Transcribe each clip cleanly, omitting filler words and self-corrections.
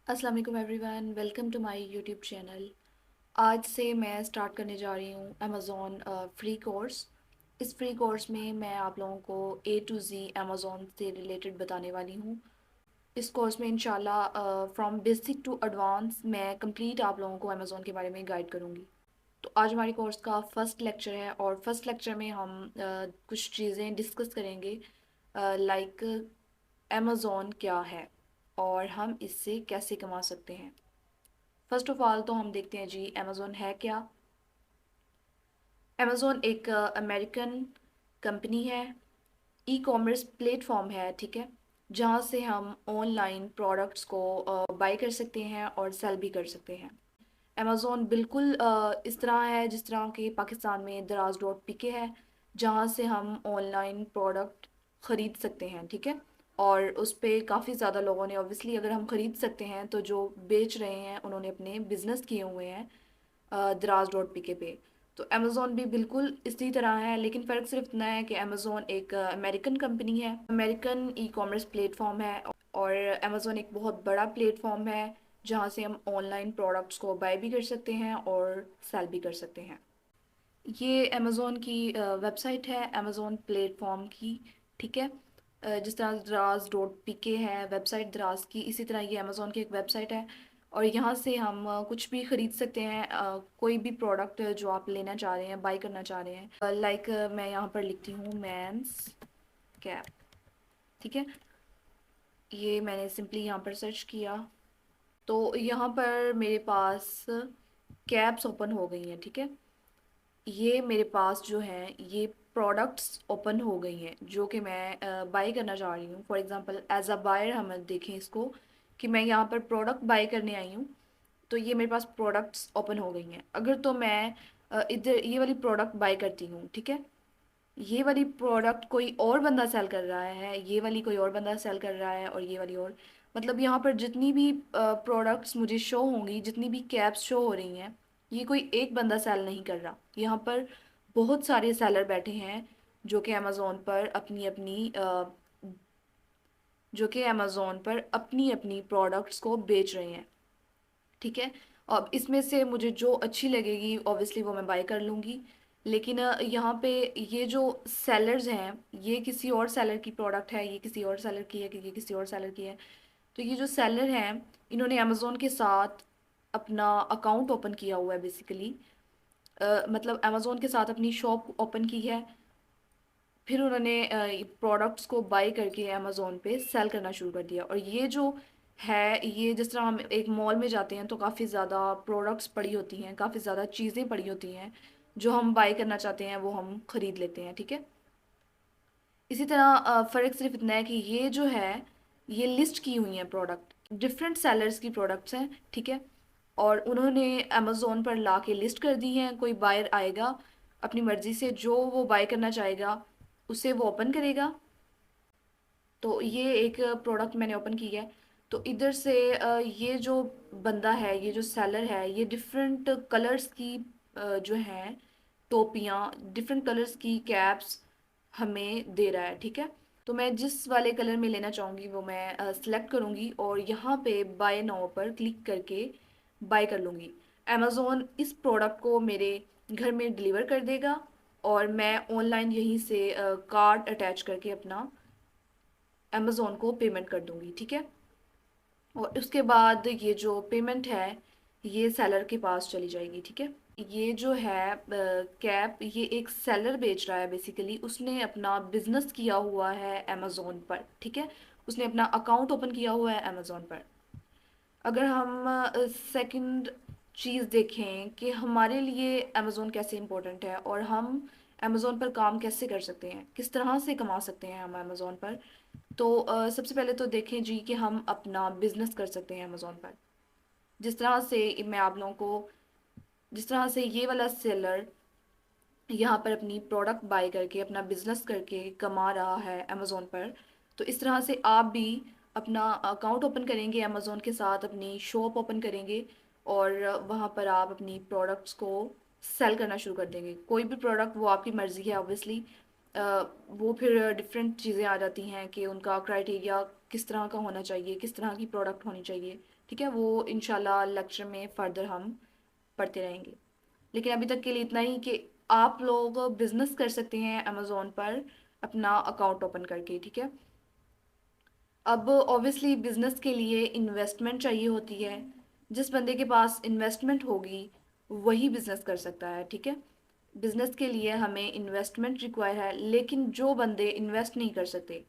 अस्सलाम वालेकुम everyone, welcome to my YouTube channel. आज से मैं स्टार्ट करने जा रही हूँ अमेज़ॉन फ्री कोर्स। इस फ्री कोर्स में मैं आप लोगों को ए टू ज़ी अमेज़ॉन से रिलेटेड बताने वाली हूँ। इस कोर्स में इंशाल्लाह फ्रॉम बेसिक टू एडवांस मैं कंप्लीट आप लोगों को अमेज़ॉन के बारे में गाइड करूँगी। तो आज हमारी कोर्स का फर्स्ट लेक्चर है और फर्स्ट लेक्चर में हम कुछ चीज़ें डिस्कस करेंगे, लाइक अमेज़ॉन क्या है और हम इससे कैसे कमा सकते हैं। फर्स्ट ऑफ ऑल तो हम देखते हैं जी अमेज़ॉन है क्या। अमेज़ॉन एक अमेरिकन कंपनी है, ई कॉमर्स प्लेटफॉर्म है, ठीक है, जहाँ से हम ऑनलाइन प्रोडक्ट्स को बाय कर सकते हैं और सेल भी कर सकते हैं। अमेज़ॉन बिल्कुल इस तरह है जिस तरह के पाकिस्तान में दराज डॉट पी के है, जहाँ से हम ऑनलाइन प्रोडक्ट ख़रीद सकते हैं, ठीक है। और उस पर काफ़ी ज़्यादा लोगों ने ऑब्वियसली अगर हम ख़रीद सकते हैं तो जो बेच रहे हैं उन्होंने अपने बिज़नेस किए हुए हैं दराज डॉट पी के पे। तो अमेज़ॉन भी बिल्कुल इसी तरह है, लेकिन फ़र्क सिर्फ इतना है कि अमेज़ॉन एक अमेरिकन कंपनी है, अमेरिकन ई कॉमर्स प्लेटफॉर्म है, और अमेज़ॉन एक बहुत बड़ा प्लेटफॉर्म है जहाँ से हम ऑनलाइन प्रोडक्ट्स को बाय भी कर सकते हैं और सेल भी कर सकते हैं। ये अमेज़ॉन की वेबसाइट है, अमेज़ॉन प्लेटफॉर्म की, ठीक है। जिस तरह दराज डॉट पी के है वेबसाइट दराज की, इसी तरह ये अमेज़ॉन की एक वेबसाइट है और यहाँ से हम कुछ भी ख़रीद सकते हैं, कोई भी प्रोडक्ट जो आप लेना चाह रहे हैं, बाय करना चाह रहे हैं। लाइक मैं यहाँ पर लिखती हूँ मेंस कैप, ठीक है। ये मैंने सिंपली यहाँ पर सर्च किया तो यहाँ पर मेरे पास कैप्स ओपन हो गई हैं, ठीक है। ये मेरे पास जो है ये प्रोडक्ट्स ओपन हो गई हैं जो कि मैं बाय करना चाह रही हूँ। For example as a buyer हम देखें इसको कि मैं यहाँ पर प्रोडक्ट बाय करने आई हूँ, तो ये मेरे पास प्रोडक्ट्स ओपन हो गई हैं। अगर तो मैं इधर ये वाली प्रोडक्ट बाय करती हूँ, ठीक है, ये वाली प्रोडक्ट कोई और बंदा सेल कर रहा है, ये वाली कोई और बंदा सेल कर रहा है और ये वाली और, मतलब यहाँ पर जितनी भी प्रोडक्ट्स मुझे शो होंगी, जितनी भी कैप्स शो हो रही हैं, ये कोई एक बंदा सेल नहीं कर रहा। यहाँ पर बहुत सारे सेलर बैठे हैं जो कि अमेज़ोन पर अपनी अपनी प्रोडक्ट्स को बेच रहे हैं, ठीक है। अब इसमें से मुझे जो अच्छी लगेगी ऑब्वियसली वो मैं बाय कर लूँगी। लेकिन यहाँ पे ये जो सेलर्स हैं, ये किसी और सेलर की प्रोडक्ट है, ये किसी और सेलर की है, कि ये किसी और सेलर की है। तो ये जो सेलर हैं इन्होंने अमेज़ोन के साथ अपना अकाउंट ओपन किया हुआ है बेसिकली, मतलब अमेज़ोन के साथ अपनी शॉप ओपन की है, फिर उन्होंने प्रोडक्ट्स को बाय करके अमेज़ोन पे सेल करना शुरू कर दिया। और ये जो है, ये जिस तरह हम एक मॉल में जाते हैं तो काफ़ी ज़्यादा प्रोडक्ट्स पड़ी होती हैं, काफ़ी ज़्यादा चीज़ें पड़ी होती हैं, जो हम बाय करना चाहते हैं वो हम ख़रीद लेते हैं, ठीक है। इसी तरह फ़र्क सिर्फ इतना है कि ये जो है ये लिस्ट की हुई हैं प्रोडक्ट, डिफरेंट सेलर्स की प्रोडक्ट्स हैं, ठीक है। और उन्होंने अमेज़ोन पर ला के लिस्ट कर दी हैं। कोई बायर आएगा अपनी मर्ज़ी से जो वो बाय करना चाहेगा उसे वो ओपन करेगा। तो ये एक प्रोडक्ट मैंने ओपन की है। तो इधर से ये जो बंदा है, ये जो सेलर है, ये डिफरेंट कलर्स की जो हैं टोपियाँ, डिफरेंट कलर्स की कैप्स हमें दे रहा है, ठीक है। तो मैं जिस वाले कलर में लेना चाहूँगी वो मैं सिलेक्ट करूँगी और यहाँ पे बाय नाउ पर क्लिक करके बाय कर लूँगी। अमेज़ोन इस प्रोडक्ट को मेरे घर में डिलीवर कर देगा और मैं ऑनलाइन यहीं से कार्ड अटैच करके अपना अमेज़ोन को पेमेंट कर दूँगी, ठीक है। और उसके बाद ये जो पेमेंट है ये सेलर के पास चली जाएगी, ठीक है। ये जो है कैप, ये एक सेलर बेच रहा है बेसिकली, उसने अपना बिजनेस किया हुआ है अमेज़ोन पर, ठीक है। उसने अपना अकाउंट ओपन किया हुआ है अमेज़ोन पर। अगर हम सेकंड चीज़ देखें कि हमारे लिए अमेज़ोन कैसे इम्पोर्टेंट है और हम अमेज़ोन पर काम कैसे कर सकते हैं, किस तरह से कमा सकते हैं हम अमेज़ोन पर, तो सबसे पहले तो देखें जी कि हम अपना बिजनेस कर सकते हैं अमेज़ोन पर। जिस तरह से मैं आप लोगों को, जिस तरह से ये वाला सेलर यहाँ पर अपनी प्रोडक्ट बाय करके अपना बिजनेस करके कमा रहा है अमेज़ोन पर, तो इस तरह से आप भी अपना अकाउंट ओपन करेंगे अमेज़ोन के साथ, अपनी शॉप ओपन करेंगे और वहाँ पर आप अपनी प्रोडक्ट्स को सेल करना शुरू कर देंगे। कोई भी प्रोडक्ट, वो आपकी मर्ज़ी है ऑब्वियसली। वो फिर डिफरेंट चीज़ें आ जाती हैं कि उनका क्राइटेरिया किस तरह का होना चाहिए, किस तरह की प्रोडक्ट होनी चाहिए, ठीक है, वो इंशाल्लाह लेक्चर में फर्दर हम पढ़ते रहेंगे। लेकिन अभी तक के लिए इतना ही कि आप लोग बिजनेस कर सकते हैं अमेजोन पर अपना अकाउंट ओपन करके। ठीक है, अब ऑब्वियसली बिजनेस के लिए इन्वेस्टमेंट चाहिए होती है। जिस बंदे के पास इन्वेस्टमेंट होगी वही बिजनेस कर सकता है। ठीक है, बिजनेस के लिए हमें इन्वेस्टमेंट रिक्वायर है, लेकिन जो बंदे इन्वेस्ट नहीं कर सकते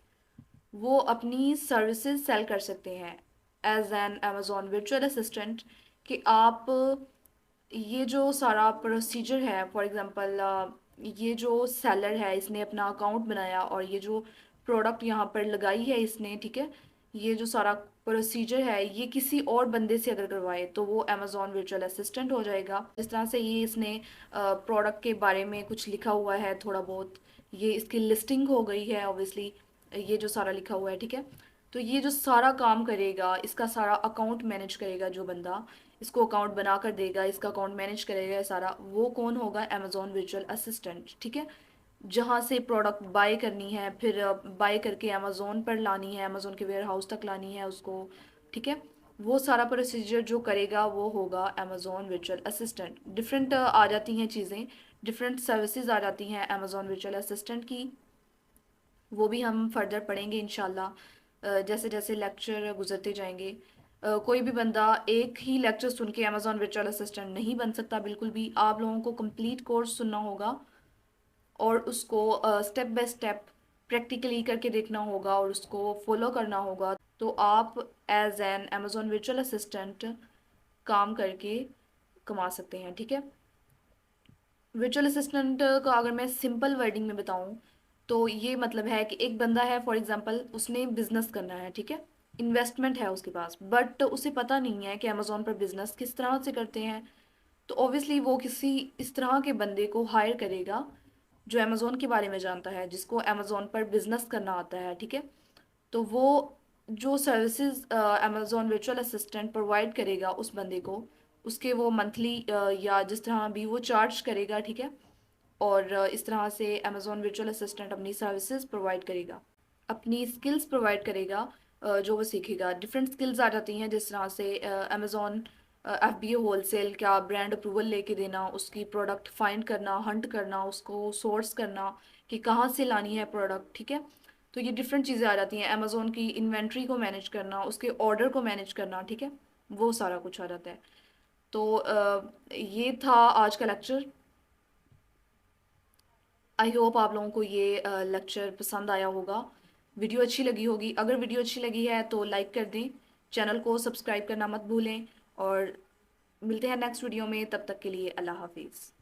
वो अपनी सर्विसेज सेल कर सकते हैं as an Amazon virtual assistant. कि आप ये जो सारा प्रोसीजर है, फॉर एग्जांपल ये जो सेलर है इसने अपना अकाउंट बनाया और ये जो प्रोडक्ट यहाँ पर लगाई है इसने, ठीक है, ये जो सारा प्रोसीजर है ये किसी और बंदे से अगर करवाए तो वो अमेजोन वर्चुअल असिस्टेंट हो जाएगा। जिस तरह से ये इसने प्रोडक्ट के बारे में कुछ लिखा हुआ है थोड़ा बहुत, ये इसकी लिस्टिंग हो गई है ऑब्वियसली, ये जो सारा लिखा हुआ है। ठीक है, तो ये जो सारा काम करेगा, इसका सारा अकाउंट मैनेज करेगा जो बंदा, इसको अकाउंट बना कर देगा, इसका अकाउंट मैनेज करेगा ये सारा, वो कौन होगा? Amazon virtual assistant. ठीक है, जहाँ से प्रोडक्ट बाय करनी है, फिर बाय करके अमेजोन पर लानी है, अमेजोन के वेयर हाउस तक लानी है उसको। ठीक है, वो सारा प्रोसीजर जो करेगा वो होगा अमेजोन वर्चुअल असिस्टेंट। डिफरेंट आ जाती हैं चीज़ें, डिफरेंट सर्विसेज आ जाती हैं अमेजोन वर्चुअल असिस्टेंट की, वो भी हम फर्दर पढ़ेंगे इंशाल्लाह जैसे जैसे लेक्चर गुजरते जाएंगे। कोई भी बंदा एक ही लेक्चर सुन के अमेजोन वर्चुअल असिस्टेंट नहीं बन सकता बिल्कुल भी। आप लोगों को कंप्लीट कोर्स सुनना होगा और उसको स्टेप बाय स्टेप प्रैक्टिकली करके देखना होगा और उसको फॉलो करना होगा, तो आप as an Amazon virtual assistant काम करके कमा सकते हैं। ठीक है, वर्चुअल असिस्टेंट का अगर मैं सिंपल वर्डिंग में बताऊं तो ये मतलब है कि एक बंदा है, फॉर एग्जांपल उसने बिजनेस करना है, ठीक है, इन्वेस्टमेंट है उसके पास, बट उसे पता नहीं है कि अमेजोन पर बिजनेस किस तरह से करते हैं। तो ऑब्वियसली वो किसी इस तरह के बंदे को हायर करेगा जो अमेजोन के बारे में जानता है, जिसको अमेजोन पर बिजनेस करना आता है। ठीक है, तो वो जो services Amazon virtual assistant provide करेगा उस बंदे को, उसके वो मंथली या जिस तरह भी वो चार्ज करेगा। ठीक है, और इस तरह से अमेजोन वर्चुअल असिस्टेंट अपनी सर्विसेज प्रोवाइड करेगा, अपनी स्किल्स प्रोवाइड करेगा जो वो सीखेगा। डिफरेंट स्किल्स आ जाती हैं, जिस तरह से अमेजोन FBA होलसेल का ब्रांड अप्रूवल लेके देना, उसकी प्रोडक्ट फाइंड करना, हंट करना, उसको सोर्स करना कि कहाँ से लानी है प्रोडक्ट। ठीक है, तो ये डिफरेंट चीज़ें आ जाती हैं। अमेजोन की इन्वेंट्री को मैनेज करना, उसके ऑर्डर को मैनेज करना, ठीक है, वो सारा कुछ आ जाता है। तो ये था आज का लेक्चर। आई होप आप लोगों को ये लेक्चर पसंद आया होगा, वीडियो अच्छी लगी होगी। अगर वीडियो अच्छी लगी है तो लाइक कर दें, चैनल को सब्सक्राइब करना मत भूलें, और मिलते हैं नेक्स्ट वीडियो में। तब तक के लिए अल्लाह हाफिज़।